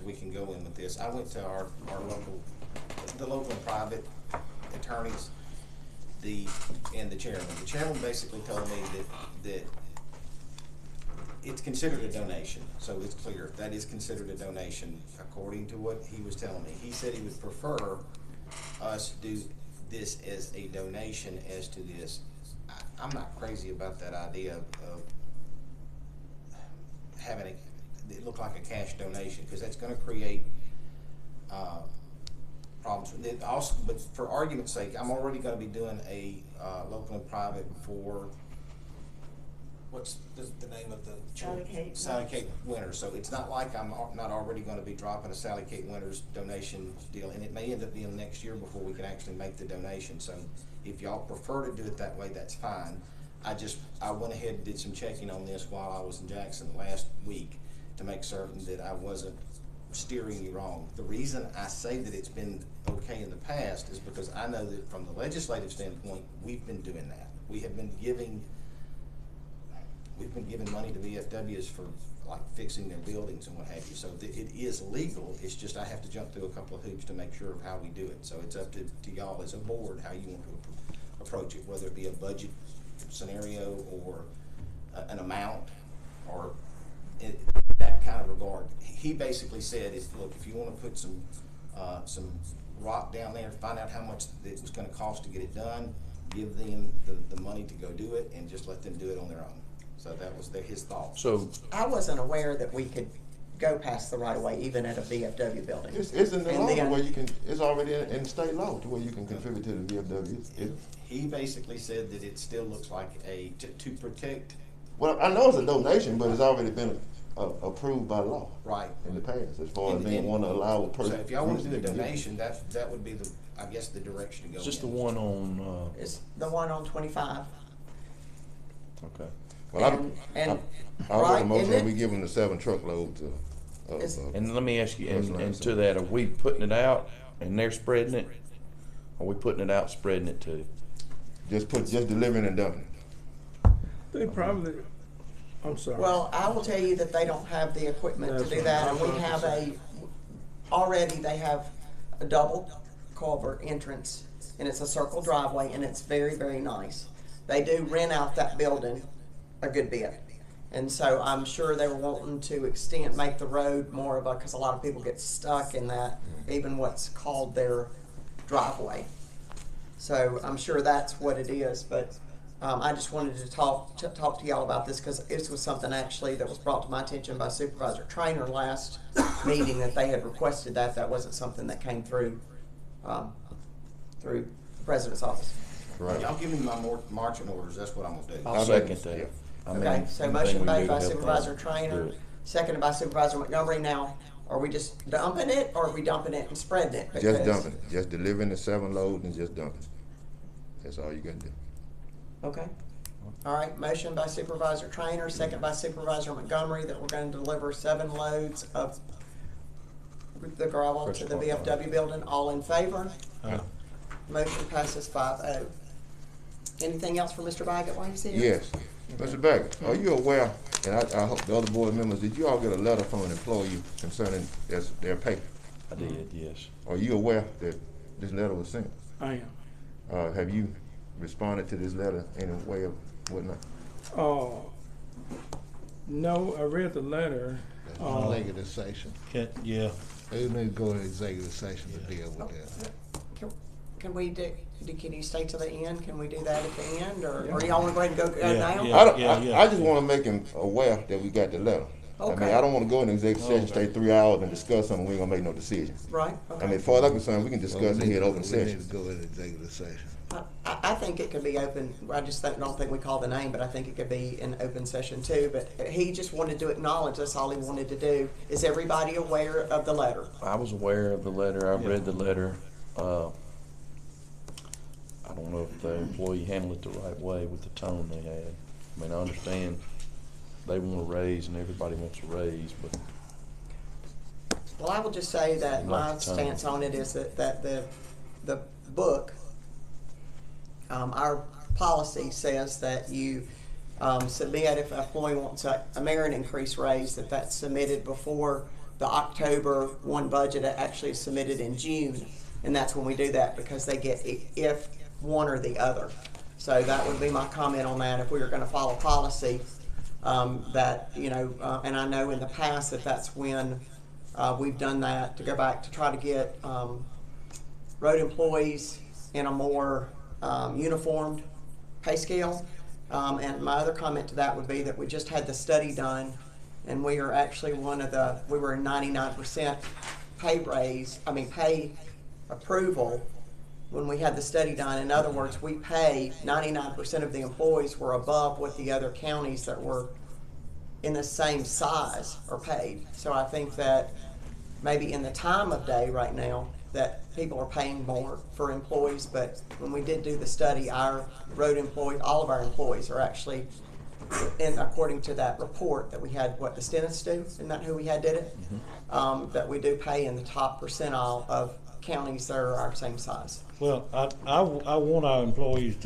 we can go in with this. I went to our local and private attorneys, and the chairman. The chairman basically told me that it's considered a donation, so it's clear that is considered a donation according to what he was telling me. He said he would prefer us do this as a donation as to this. I'm not crazy about that idea of having it look like a cash donation, because that's going to create problems. Also, but for argument's sake, I'm already going to be doing a local and private for, what's the name of the church? Sally Kate Winters. So it's not like I'm not already going to be dropping a Sally Kate Winters donation deal, and it may end up being next year before we can actually make the donation. So if y'all prefer to do it that way, that's fine. I went ahead and did some checking on this while I was in Jackson last week to make certain that I wasn't steering you wrong. The reason I say that it's been okay in the past is because I know that from the legislative standpoint, we've been doing that. We've been giving money to VFWs for like fixing their buildings and what have you. So it is legal. It's just I have to jump through a couple of hoops to make sure of how we do it. So it's up to y'all as a board how you want to approach it, whether it be a budget scenario or an amount or in that kind of regard. He basically said, look, if you want to put some rock down there, find out how much it was going to cost to get it done, give them the money to go do it, and just let them do it on their own. So that was his thought. So I wasn't aware that we could go past the right of way even at a VFW building. It's in the law where you can. It's already in state law to where you can contribute to the VFW. He basically said that it still looks like to protect. Well, I know it's a donation, but it's already been approved by law. Right. In the past, as far as they want to allow a person. So if y'all want to do a donation, that would be I guess the direction to go. it's just the in. one on. It's the one on 25. Okay. Well, and I'll right, make a motion isn't that it? we give them the 7 truckloads And let me ask you, and Personalized to that, are we putting it out and they're spreading it? Are we putting it out, spreading it too? just delivering and dumping. They probably, I'm sorry. Well, I will tell you that they don't have the equipment That's to do right. that, and we I'm have already they have a double culvert entrance, and it's a circle driveway, and it's very, very nice. They do rent out that building a good bit. And so I'm sure they were wanting to make the road more of because a lot of people get stuck in that, even what's called their driveway. So I'm sure that's what it is, but I just wanted to talk to y'all about this because this was something actually that was brought to my attention by Supervisor Trainer last meeting that they had requested that. That wasn't something that came through the President's office. Right. Y'all give me my marching orders. That's what I'm gonna do. I'll second that. Yeah. I mean, Okay, so anything motion we made do by to help Supervisor them, Trainer, do it. seconded by Supervisor Montgomery. Now, are we just dumping it or are we dumping it and spreading it? Just Because- dumping it. Just delivering the 7 loads and just dumping. That's all you got to do. Okay. All right, motion by Supervisor Trainer, second by Supervisor Montgomery that we're going to deliver 7 loads of the gravel to the VFW building. All in favor? Motion passes 5-0. Anything else for Mr. Baggett while he's here? Yes. Mr. Baggett, are you aware, and I hope the other board members, did you all get a letter from an employee concerning their pay? I did, yes. Are you aware that this letter was sent? I am. Have you responded to this letter in a way of whatnot? No, I read the letter. Executive session. Yeah. We need to go to executive session to deal with that. Can we can you stay to the end? Can we do that at the end, or do y'all want to go ahead and go now? Yeah. I just want to make him aware that we got the letter. I mean, Okay. I don't want to go in executive session, stay 3 hours and discuss something, we ain't gonna make no decision. Right. I Okay. mean, as far as I'm concerned, we can discuss it here at open We session. need to go in executive session. I think it could be open. I just don't think we call the name, but I think it could be in open session too. But he just wanted to acknowledge that's all he wanted to do. Is everybody aware of the letter? I was aware of the letter. I read the letter. I don't know if the employee handled it the right way with the tone they had. I mean, I understand they want a raise and everybody wants a raise, but Well, I will just say that Like my the tone. stance on it is that the book, our policy says that you submit if an employee wants a merit increase raise, that's submitted before the October one budget actually is submitted in June, and that's when we do that, because they get if one or the other. So that would be my comment on that, if we were gonna follow policy, that, you know, and I know in the past that that's when we've done that, to go back to try to get road employees in a more uniformed pay scale. And my other comment to that would be that we just had the study done, and we are actually we were 99% pay approval when we had the study done. In other words, we pay 99% of the employees were above what the other counties that were in the same size are paid. So I think that maybe in the time of day right now, that people are paying more for employees, but when we did do the study, our road employees, all of our employees are actually, and according to that report that we had, what the Stenists do, isn't that who we had did it? That we do pay in the top percentile of counties that are our same size. Well, I want our employees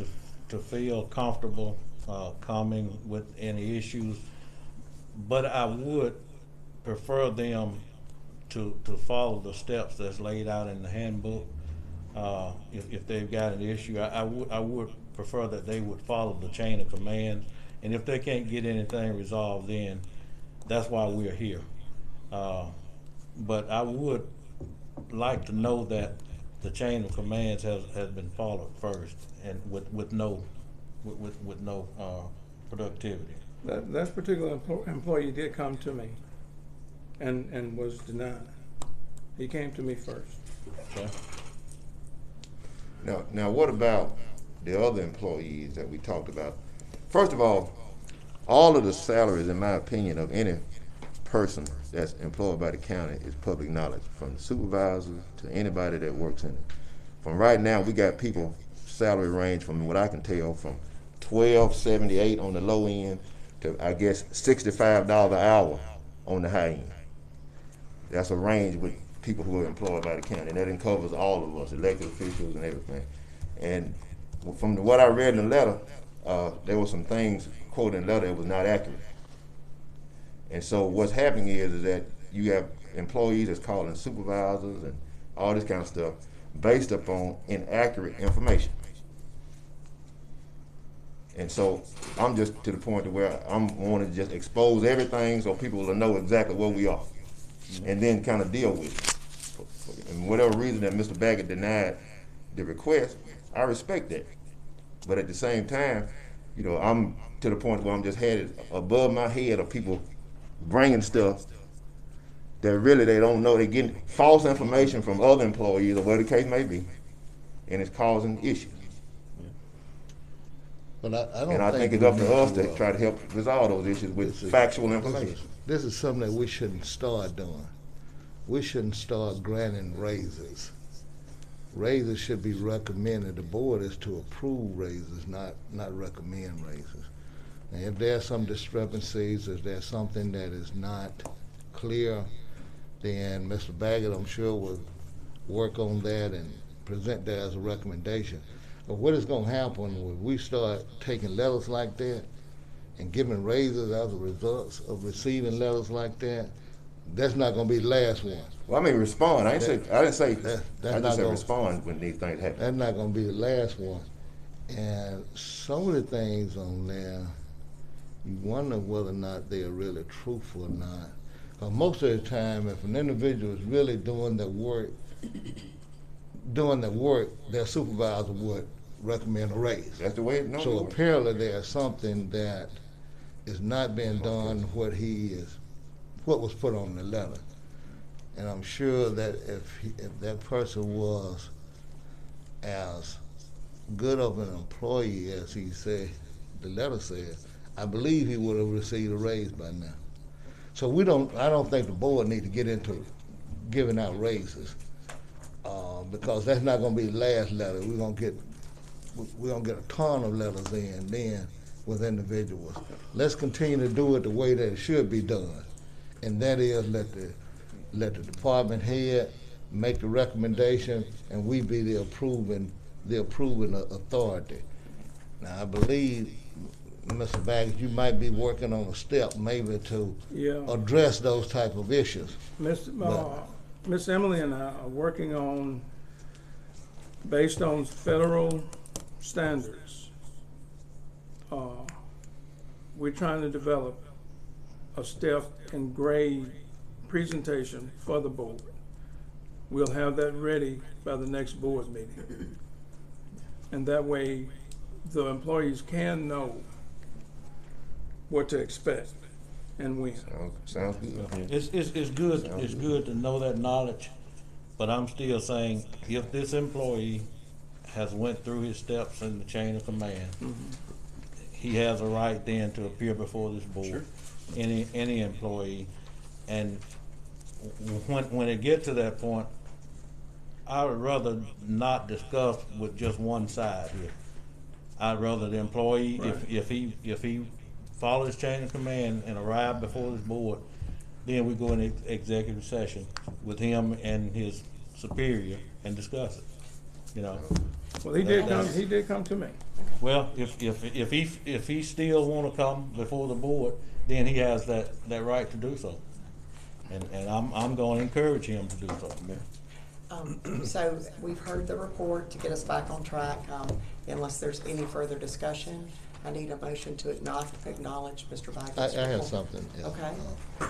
to feel comfortable coming with any issues, but I would prefer them to follow the steps that's laid out in the handbook. If they've got an issue, I would prefer that they would follow the chain of command, and if they can't get anything resolved, then that's why we're here. But I would like to know that the chain of commands has been followed first, and with no productivity. That particular employee did come to me and was denied. He came to me first. Okay. Now what about the other employees that we talked about? First of all of the salaries, in my opinion, of any person that's employed by the county is public knowledge, from the supervisor to anybody that works in it. From right now, we got people salary range from what I can tell from $12.78 on the low end to, I guess, $65 an hour on the high end. That's a range with people who are employed by the county, and that covers all of us, elected officials and everything. And from what I read in the letter, there were some things quoted in the letter that was not accurate. And so what's happening is that you have employees that's calling supervisors and all this kind of stuff based upon inaccurate information. And so I'm just to the point to where I'm wanting to just expose everything so people will know exactly where we are, and then kind of deal with it. And whatever reason that Mr. Baggett denied the request, I respect that. But at the same time, you know, I'm to the point where I'm just headed above my head of people bringing stuff that really they don't know. They're getting false information from other employees or whatever the case may be, and it's causing issues. But I don't And I think it's up to us to try to help resolve those issues with factual information. This is something that we shouldn't start doing. We shouldn't start granting raises. Raises should be recommended. The board is to approve raises, not recommend raises. And if there's some discrepancies, if there's something that is not clear, then Mr. Baggett, I'm sure, will work on that and present that as a recommendation. But what is going to happen when we start taking letters like that and giving raises as a result of receiving letters like that? That's not going to be the last one. Well, I mean, respond. I didn't say. I just said gonna, respond when these things happen. That's not going to be the last one. And some of the things on there, you wonder whether or not they are really truthful or not. Because most of the time, if an individual is really doing the work, their supervisor would recommend a raise. That's the way it normally So works. apparently there's something that is not being done what was put on the letter. And I'm sure that if that person was as good of an employee as he said, the letter said, I believe he would have received a raise by now. So I don't think the board need to get into giving out raises, because that's not going to be the last letter. We're going to get a ton of letters in then with individuals. Let's continue to do it the way that it should be done, and that is let the department head make the recommendation, and we be the approving authority. Now, I believe Mr. Baggett, you might be working on a step maybe to Yeah. address those type of issues. Miss Emily and I are working on, based on federal standards, we're trying to develop a step and grade presentation for the board. We'll have that ready by the next board meeting. And that way, the employees can know what to expect and when. Sounds good. It's good to know that knowledge, but I'm still saying, if this employee has went through his steps in the chain of command, he has a right then to appear before this board. Sure. Any employee, and when it gets to that point, I would rather not discuss with just one side here. I'd rather the employee, Right. if he follow his chain of command and arrive before this board, then we go in executive session with him and his superior and discuss it, you know. Well, he did come to me. Well, if he still wanna come before the board, then he has that right to do so. And I'm gonna encourage him to do so. So we've heard the report to get us back on track. Unless there's any further discussion, I need a motion to acknowledge Mr. Baggett's I have report. something else. Okay.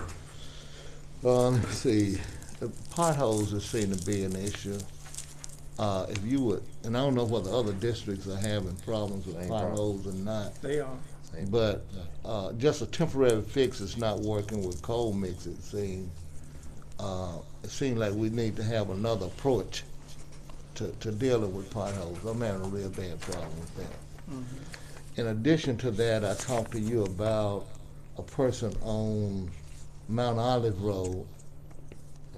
Let's see, the potholes just seem to be an issue. If you would, and I don't know whether other districts are having problems with Same problem. potholes or not, They are. but just a temporary fix is not working with coal mix, it seems. It seems like we need to have another approach to dealing with potholes. I'm having a real bad problem with that. In addition to that, I talked to you about a person on Mount Olive Road.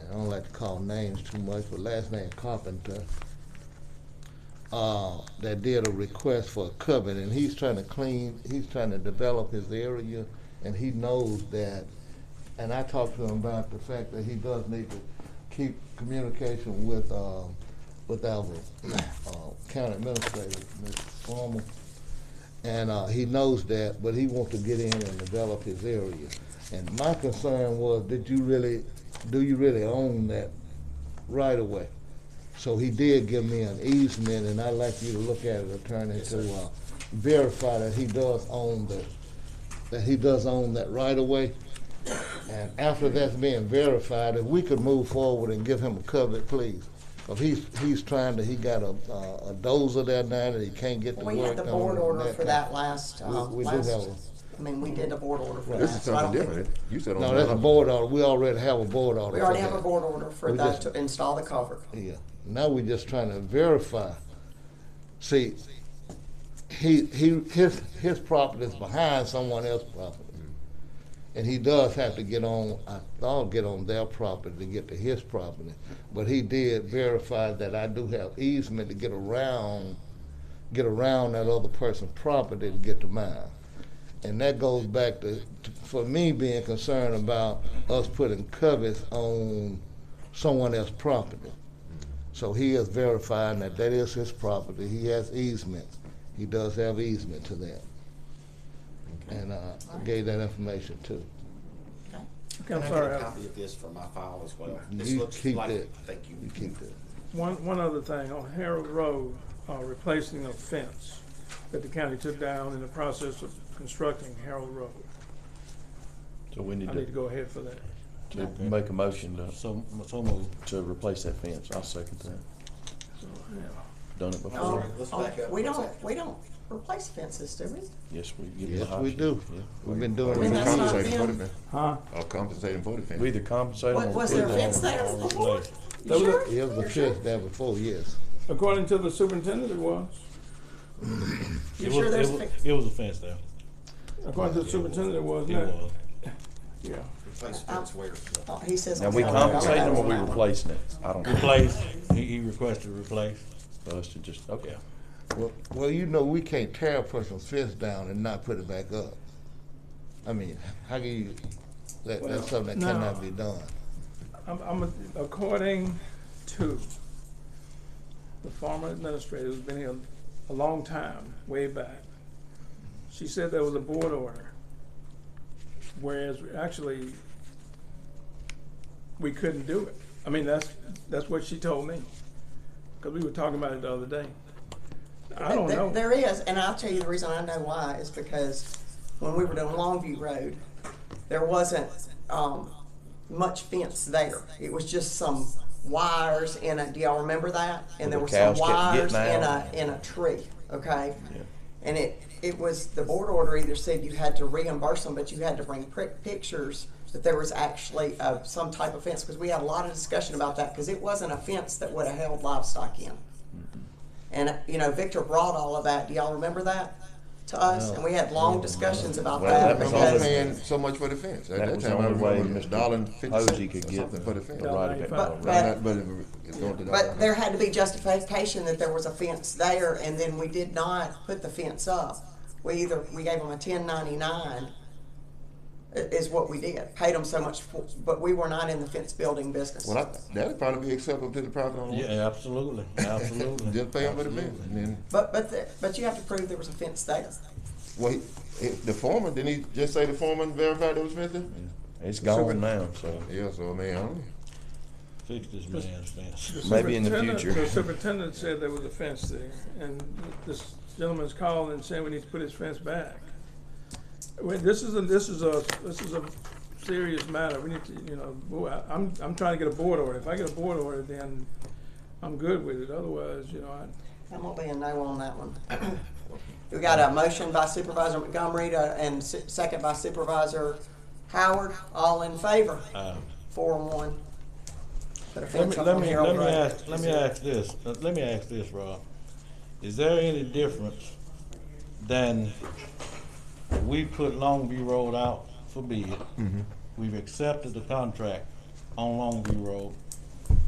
I don't like to call names too much, but last name Carpenter. That did a request for a covenant, and he's trying to develop his area, and he knows that. And I talked to him about the fact that he does need to keep communication with our county administrator, Mr. Formal. And he knows that, but he wants to get in and develop his area. And my concern was, do you really own that right away? So he did give me an easement, and I'd like you to look at it, attorney, to verify that he does own that right away. And after that's being verified, if we could move forward and give him a covenant, please. If he got a dozer there now that he can't get to work on. We had the board order for that last, We do have we did a board order for that. This is so I don't something think- different. You said on No, that's a Mount board order. We already have a board order. We for already that. have a board order for We that, just- to install the culvert. Yeah. Now we're just trying to verify. See, his property is behind someone else's property. And he does have to get on their property to get to his property. But he did verify that I do have easement to get around that other person's property to get to mine. And that goes back for me being concerned about us putting covers on someone else's property. So he is verifying that is his property. He has easement. He does have easement to that. And I gave that information too. Okay. Okay, I'm Can I sorry. get a copy of this for my file as well? This You looks keep like, that. thank you. You keep that. One other thing, on Harold Road, replacing a fence that the county took down in the process of constructing Harold Road. So we need I need to to go ahead for that. make a motion So move. to replace that fence. I'll second that. So, yeah. Done it Oh, before? Let's back up. we What's don't, that? we don't replace fences, do we? Yes, we give you Yes, the we option. do. Yeah. We've been doing mean, it. that's not Compensating for them. the fence. Huh? Or compensating for the fence. We either compensate them or. Was put there a it on. fence there before? Replace. You There was a- sure? It was a fence there before, yes. According to the superintendent, it was. You sure there's a fence? It was a fence there. According to the superintendent, it was It not. was. Yeah. Replace fence where? He says. Now, we on- compensating them or we on that one. replacing it? I don't know. Replace, he requested replace. For us to just, okay. Well, we can't tear a person's fence down and not put it back up. I mean, how can you, that's something that no. cannot be done. According to the former administrator who's been here a long time, way back, she said there was a board order, whereas actually we couldn't do it. I mean, that's what she told me, because we were talking about it the other day. I don't know. There is, and I'll tell you the reason I know why is because when we were doing Longview Road, there wasn't much fence there. It was just some wires in a, do y'all remember that? And there The were some cows kept wires getting out. in a tree, okay? Yeah. And it was, the board order either said you had to reimburse them, but you had to bring pictures that there was actually some type of fence, because we had a lot of discussion about that, because it wasn't a fence that would have held livestock in. And, you know, Victor brought all of that. Do y'all remember that to us? And we had long discussions about Well, that. that was I'm all paying so much for the fence. At That that was time, the I only way remember it was Mr. $1.50 Posey could or get something for the fence. the right of it. But- It's going to But there had to be justification that there was a fence there, and then we did not put the fence up. We gave them a 1099, is what we did. Paid them so much, but we were not in the fence building business. Well, that'd probably be acceptable to the property owner. Yeah, absolutely, absolutely. Just pay him for the fence, and then, But you have to prove there was a fence there. well, the foreman, didn't he just say the foreman verified there was fence there? It's gone now, so Yeah, so I mean, I don't know. Fix this man's fence. maybe in the Superintendent- future. The superintendent said there was a fence there, and this gentleman's called and saying we need to put his fence back. Well, this is a serious matter. We need to, you know, I'm trying to get a board order. If I get a board order, then I'm good with it. Otherwise, you know, I'm gonna be a no on that one. We got a motion by Supervisor Montgomery and second by Supervisor Howard. All in favor? 4-1. Put a fence up on Harold Road. Let me ask this, Rob. Is there any difference than we put Longview Road out for bid? We've accepted the contract on Longview Road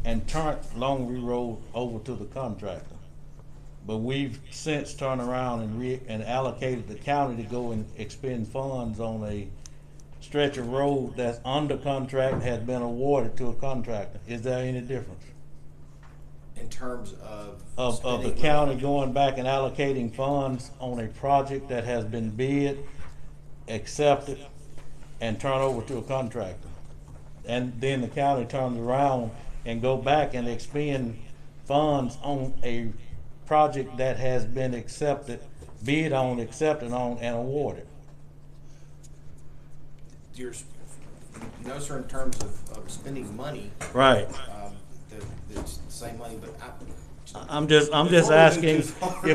and turned Longview Road over to the contractor. But we've since turned around and allocated the county to go and expend funds on a stretch of road that's under contract, has been awarded to a contractor. Is there any difference? In terms Of the spending county money. going back and allocating funds on a project that has been bid, accepted, and turned over to a contractor? And then the county turns around and go back and expend funds on a project that has been accepted, bid on, accepted on, and awarded. No, sir, in terms of spending money, Right. it's the same money, but I'm just Before we asking move too far.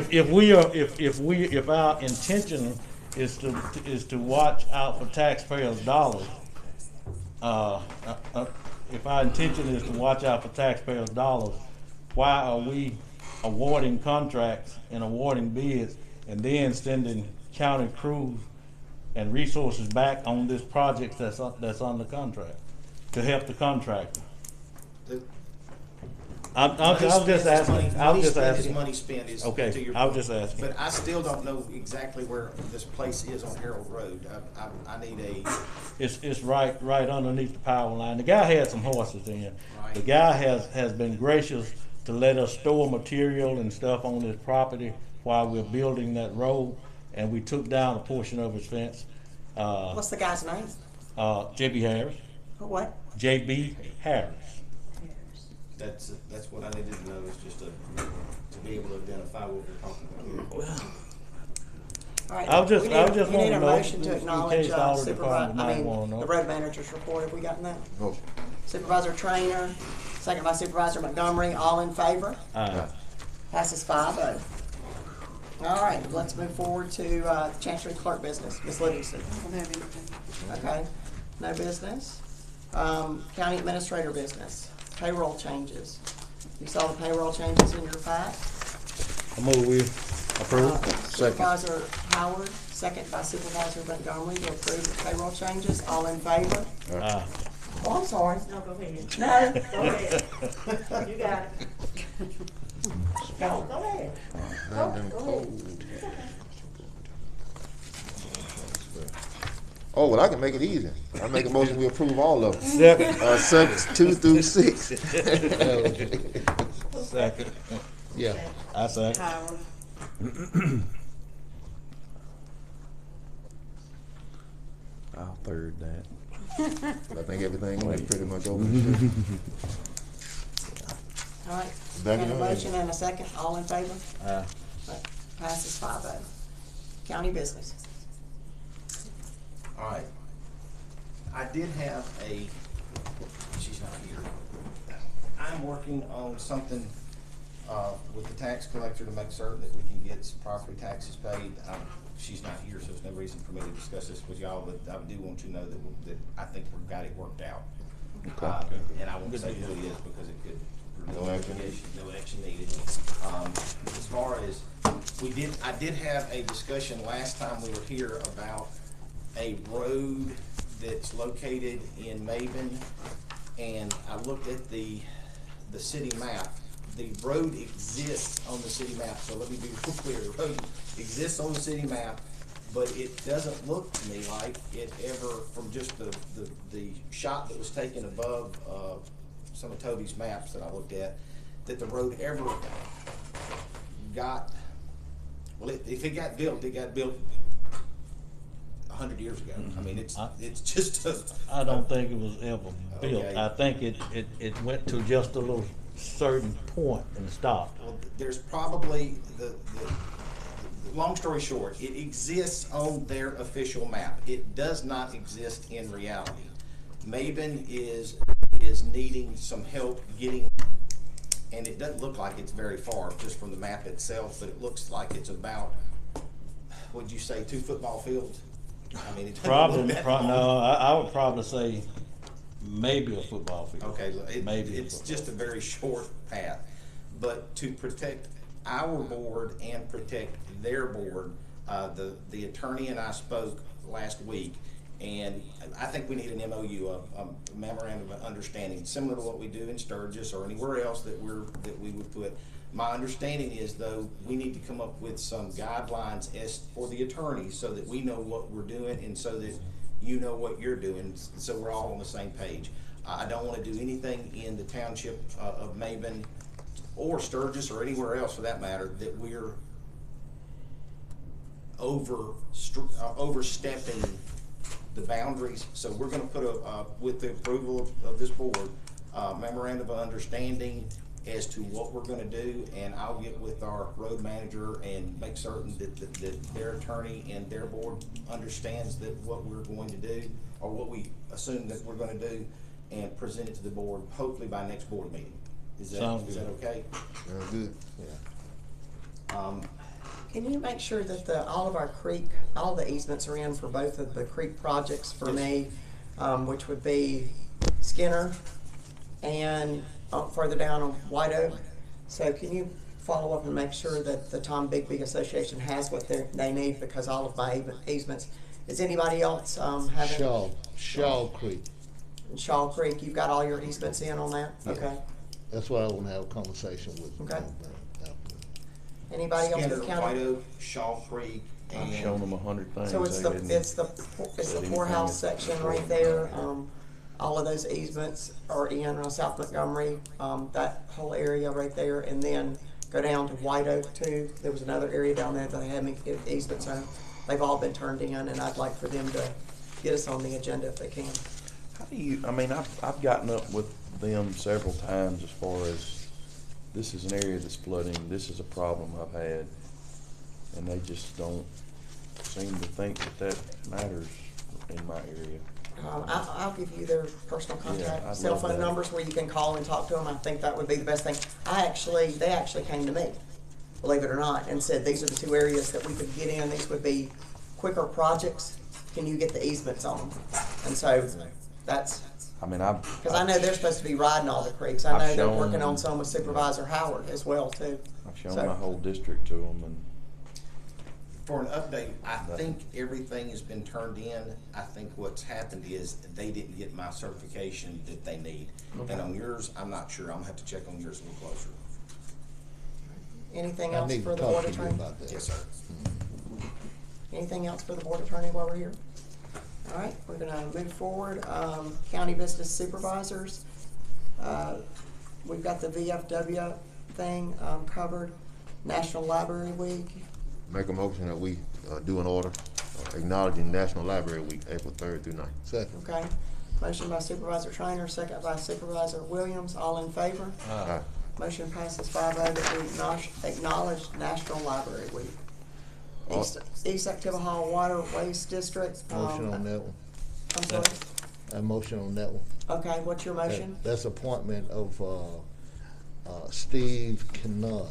if our intention is to watch out for taxpayers' dollars. If our intention is to watch out for taxpayers' dollars, why are we awarding contracts and awarding bids and then sending county crews and resources back on this project that's under contract to help the contractor? I'm just asking. Money spent is. Okay, to your I was point. just asking. But I still don't know exactly where this place is on Harold Road. I need a, It's right underneath the power line. The guy had some horses in. Right. The guy has been gracious to let us store material and stuff on his property while we're building that road, and we took down a portion of his fence. What's the guy's name? J.B. Harris. What? J.B. Harris. that's what I needed to know, is just to be able to identify what we're talking about here. All right. I was just We wanting need to a know, motion to in acknowledge case all the Supervisor, departments might wanna know. the road manager's report. Have we gotten that? No. Supervisor Trainer, second by Supervisor Montgomery. All in favor? Passes 5-0. All right, let's move forward to Chancery Clerk business. Ms. Livingston. Okay, no business. County Administrator business. Payroll changes. You saw the payroll changes in your pack. I move we approve. Supervisor Howard, second by Supervisor Montgomery to approve the payroll changes. All in favor? Oh, I'm sorry. No, go ahead. No. Go ahead. You got it. Go ahead. Go ahead. Oh, well, I can make it easy. I make a motion, we approve all of them. Second. Sections 2 through 6. Second. Yeah. I second. Howard. I'll third that. I think everything went Wait. pretty much over. All right, Back got in a your motion hand. and a second, all in favor? Aye. Passes 5-0. County business. All right. I did have she's not here. I'm working on something, with the tax collector to make certain that we can get some property taxes paid. She's not here, so there's no reason for me to discuss this with y'all, but I do want you to know that I think we've got it worked out. And I won't say who it is because it could. No action needed. No action needed. As far as, I did have a discussion last time we were here about a road that's located in Maben, and I looked at the city map. The road exists on the city map, so let me be real clear. The road exists on the city map, but it doesn't look to me like it ever, from just the shot that was taken above some of Toby's maps that I looked at, that the road ever got, well, if it got built, it got built 100 years ago. I mean, it's just I don't think it was ever built. Okay. I think it went to just a little certain point and stopped. Well, there's probably the long story short, it exists on their official map. It does not exist in reality. Maben is needing some help getting, and it doesn't look like it's very far just from the map itself, but it looks like it's about, would you say 2 football fields? I mean, it doesn't Probably, look that long. no, I would probably say maybe a football field. Okay, Maybe it's football just a very short path, but to protect our board and protect their board, the attorney and I spoke last week, and I think we need an MOU, a memorandum of understanding, similar to what we do in Sturgis or anywhere else that we would put. My understanding is, though, we need to come up with some guidelines for the attorneys so that we know what we're doing and so that you know what you're doing, so we're all on the same page. I don't want to do anything in the township of Maben or Sturgis or anywhere else for that matter that we're overstepping the boundaries. So we're going to put with the approval of this board, memorandum of understanding as to what we're going to do, and I'll get with our road manager and make certain that their attorney and their board understands that what we're going to do, or what we assume that we're going to do, and present it to the board hopefully by next board meeting. Is that okay? Good. Can you make sure that all the easements are in for both of the creek projects for Yes. me, which would be Skinner and further down on White Oak? So can you follow up and make sure that the Tom Bigby Association has what they need, because all of my easements. Is anybody else having? Shaw Creek. Shaw Creek, you've got all your easements in on that? Yeah. Okay. That's what I want to have a conversation with. Okay. Anybody else in Skinner, the White county? Oak, Shaw Creek, I've shown them 100 things. So it's they the, didn't it's the anything poorhouse that- section right there. All of those easements are in South Montgomery, that whole area right there, and then go down to White Oak too. There was another area down there that they had me easements on. They've all been turned in, and I'd like for them to get us on the agenda if they can. How do you, I mean, I've gotten up with them several times as far as, this is an area that's flooding, this is a problem I've had, and they just don't seem to think that matters in my area. I'll give you their personal Yeah, contact, I'd cell love phone that. numbers where you can call and talk to them. I think that would be the best thing. They actually came to me, believe it or not, and said, these are the 2 areas that we could get in. These would be quicker projects. Can you get the easements on them? And so that's, I mean, because I know they're supposed to be riding all the creeks. I I've know they're shown- working on some with Supervisor Howard as well too. I've shown So- my whole district to them, and For an update, I think everything has been turned in. I think what's happened is they didn't get my certification that they need. Okay. And on yours, I'm not sure. I'm gonna have to check on yours a little closer. Anything I else need for to the talk board to you attorney? about that. Yes, sir. Anything else for the board attorney while we're here? All right, we're gonna move forward. County business supervisors. We've got the VFW thing covered. National Library Week. Make a motion that we do an order. acknowledging National Library Week, April 3rd through 9th. Second. Okay. Motion by Supervisor Trainer, second by Supervisor Williams. All in favor? Aye. Motion passes 5-0 that we acknowledge National Library Week. East Activa Hall Water Waste District. Motion on that one. I'm sorry. A motion on that one. Okay, what's your motion? That's appointment of, Steve Kennard.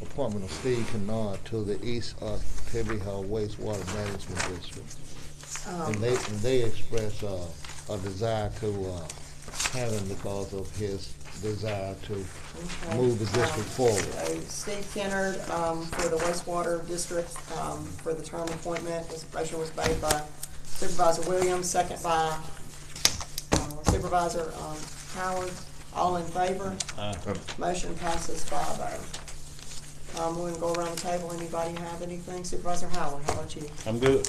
Appointment of Steve Kennard to the East Activity Hall Wastewater Management District. And they express, a desire to, have him because of his desire to Okay. move the district forward. Steve Kennard, for the wastewater district, for the term appointment. This motion was made by Supervisor Williams, second by Supervisor Howard. All in favor? Motion passes 5-0. We're gonna go around the table. Anybody have anything? Supervisor Howard, how about you? I'm good.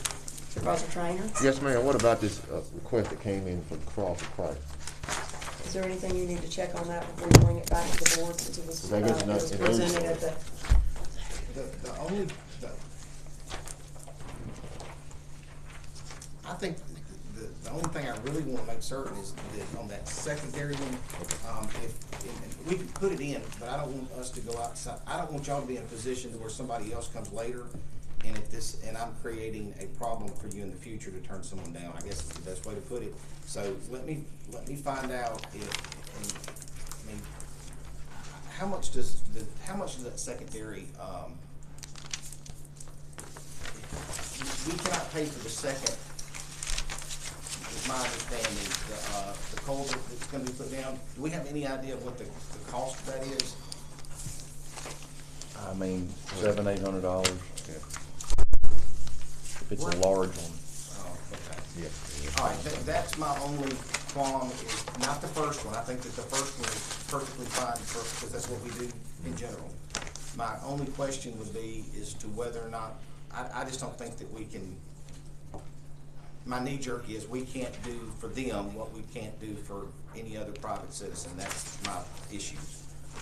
Supervisor Trainer? Yes, ma'am. What about this request that came in for the Cross of Christ? Is there anything you need to check on that before you bring it back to the board since it was, I guess it not. was It presented is. at I think the only thing I really wanna make certain is that on that secondary one, if we can put it in, but I don't want us to go outside, I don't want y'all to be in a position to where somebody else comes later, and I'm creating a problem for you in the future to turn someone down, I guess is the best way to put it. So let me find out I mean, how much does that secondary, we cannot pay for the second, is my understanding, the culvert that's gonna be put down. Do we have any idea of what the cost of that is? I mean, $700-800. If it's a large one. Oh, okay. Yeah. All right, that's my only qualm, is not the first one. I think that the first one is perfectly fine, because that's what we do in general. My only question would be as to whether or not, I just don't think that we can, my knee jerk is we can't do for them what we can't do for any other private citizen. That's my issue.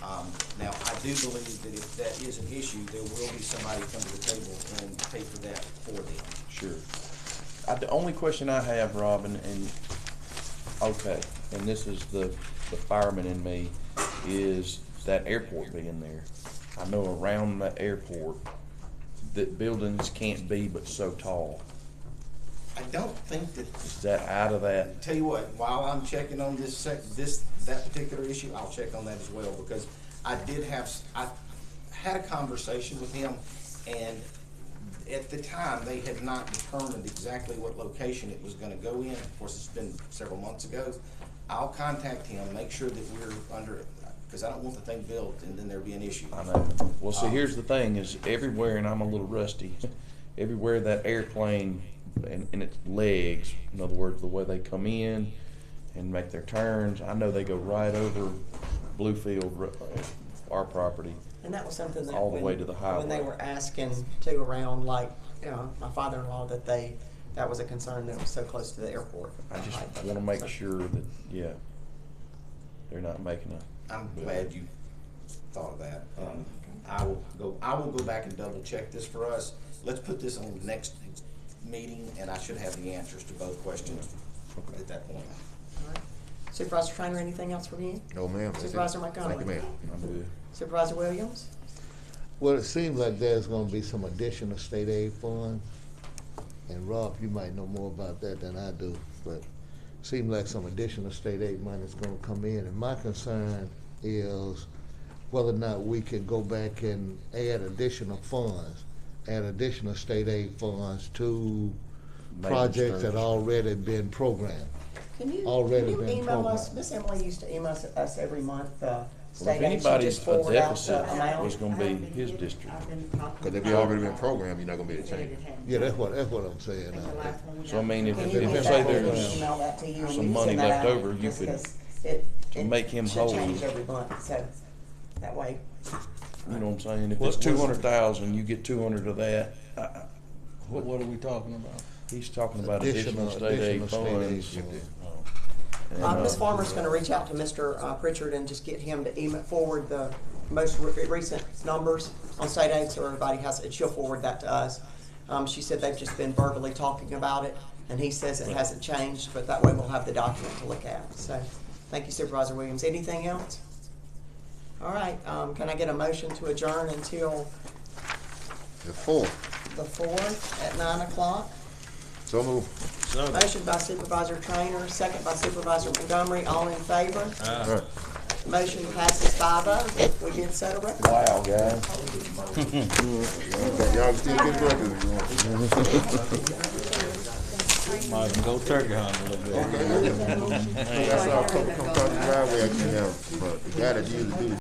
Now, I do believe that if that is an issue, there will be somebody come to the table and pay for that for them. Sure. The only question I have, Robin, okay, and this is the fireman in me, is that airport being there. I know around the airport that buildings can't be but so tall. I don't think that, Is that out of that? tell you what, while I'm checking on that particular issue, I'll check on that as well, because I had a conversation with him, and at the time, they had not determined exactly what location it was gonna go in. Of course, it's been several months ago. I'll contact him, make sure that we're under, because I don't want the thing built and then there be an issue. I know. Well, see, here's the thing, is everywhere, and I'm a little rusty, everywhere that airplane and its legs, in other words, the way they come in and make their turns, I know they go right over Bluefield, our property. And that was something that All the way to the when they highway. were asking to around, like, my father-in-law, that was a concern that it was so close to the airport. I just wanna make sure that, yeah, they're not making I'm glad you thought of that. I will go back and double check this for us. Let's put this on the next meeting, and I should have the answers to both questions at that point. All right. Supervisor Trainer, anything else from you? No, ma'am. That's it. Supervisor Montgomery. Thank you, ma'am. I'm good. Supervisor Williams? Well, it seems like there's gonna be some additional state aid funds, and Rob, you might know more about that than I do, but it seems like some additional state aid money is gonna come in, and my concern is whether or not we can go back and add additional funds, add additional state aid funds to projects that already been programmed. Can you Already been email us? programmed. Miss Emily used to email us every month, Well, state if aid. She anybody's just a forward out deficit, the amount. it's gonna be his district. Because if you already been programmed, you're not gonna be able to change it. Yeah, that's what I'm saying. So I mean, if Can you say get that? We can there's email that to you and some you can money send that left out, over, you just could, 'cause to make him should whole. change every month, so that way. You know what I'm saying? If What- it's what's- 200,000, you get 200 of that. What are we talking about? He's talking about additional state aid funds. And, Ms. Farmer's gonna reach out to Mr. Pritchard and just get him to email, forward the most recent numbers on state aid, so everybody has it. She'll forward that to us. She said they've just been verbally talking about it, and he says it hasn't changed, but that way we'll have the document to look at. So, thank you Supervisor Williams. Anything else? All right, can I get a motion to adjourn until The fourth. the 4th at 9 o'clock? So move. Motion by Supervisor Trainer, second by Supervisor Montgomery, all in favor? All right. Motion passes 5-0. We did set a record. Wow, guys. Y'all still get breakfast if you want. Might go turkey hunt a little bit. I saw a couple come across the driveway, I came out, but the guy that usually do the